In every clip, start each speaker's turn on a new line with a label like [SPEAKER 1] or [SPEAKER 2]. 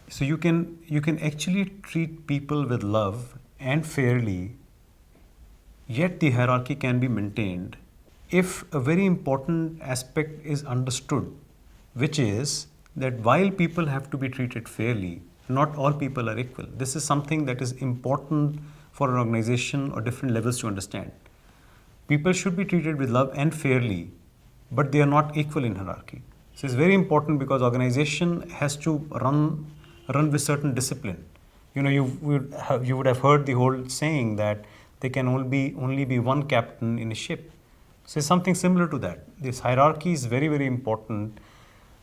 [SPEAKER 1] So you can actually treat people with love and fairly, yet the hierarchy can be maintained if a very important aspect is understood, which is that while people have to be treated fairly, not all people are equal. This is something that is important for an organization or different levels to understand. People should be treated with love and fairly, but they are not equal in hierarchy. So it's very important because organization has to run with certain discipline. You would have heard the whole saying that there can only be one captain in a ship. So it's something similar to that. This hierarchy is very, very important.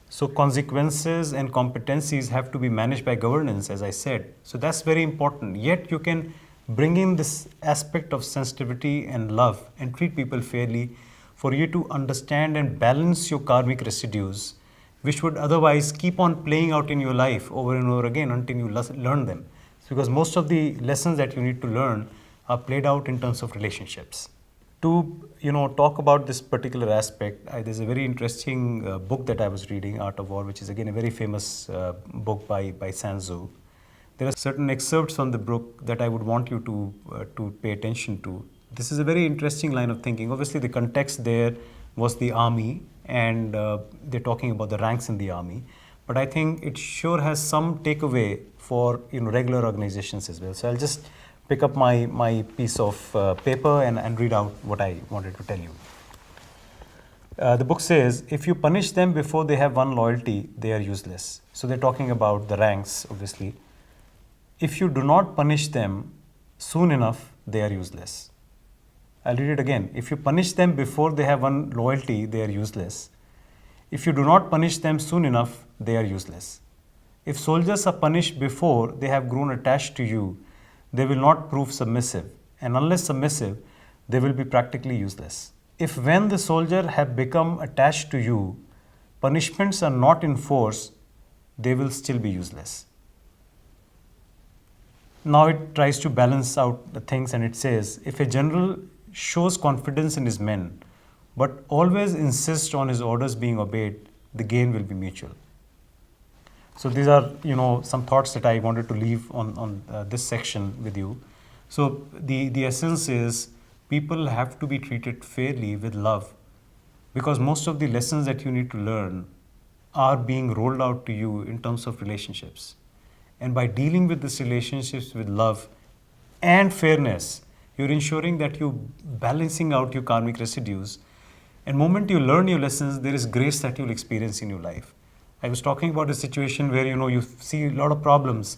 [SPEAKER 1] So consequences and competencies have to be managed by governance, as I said. So that's very important. Yet you can bring in this aspect of sensitivity and love and treat people fairly for you to understand and balance your karmic residues, which would otherwise keep on playing out in your life over and over again until you learn them. Because most of the lessons that you need to learn are played out in terms of relationships. To talk about this particular aspect, there's a very interesting book that I was reading, Art of War, which is again a very famous book by Sun Tzu. There are certain excerpts from the book that I would want you to pay attention to. This is a very interesting line of thinking. Obviously, the context there was the army, and they're talking about the ranks in the army. But I think it sure has some takeaway for regular organizations as well. So I'll just pick up my piece of paper and read out what I wanted to tell you. The book says, if you punish them before they have won loyalty, they are useless. So they're talking about the ranks, obviously. If you do not punish them soon enough, they are useless. I'll read it again. If you punish them before they have won loyalty, they are useless. If you do not punish them soon enough, they are useless. If soldiers are punished before they have grown attached to you, they will not prove submissive, and unless submissive, they will be practically useless. If when the soldier have become attached to you, punishments are not in force, they will still be useless. Now it tries to balance out the things, and it says, if a general shows confidence in his men, but always insists on his orders being obeyed, the gain will be mutual. So these are, some thoughts that I wanted to leave on this section with you. So the essence is people have to be treated fairly with love, because most of the lessons that you need to learn are being rolled out to you in terms of relationships. And by dealing with these relationships with love and fairness, you're ensuring that you're balancing out your karmic residues. And the moment you learn your lessons, there is grace that you'll experience in your life. I was talking about a situation where you see a lot of problems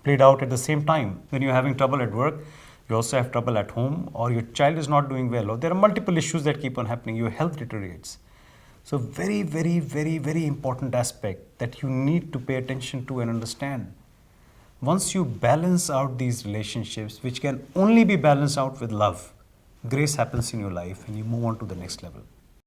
[SPEAKER 1] played out at the same time. When you're having trouble at work, you also have trouble at home, or your child is not doing well, or there are multiple issues that keep on happening. Your health deteriorates. So very, very, very, very important aspect that you need to pay attention to and understand. Once you balance out these relationships, which can only be balanced out with love, grace happens in your life and you move on to the next level.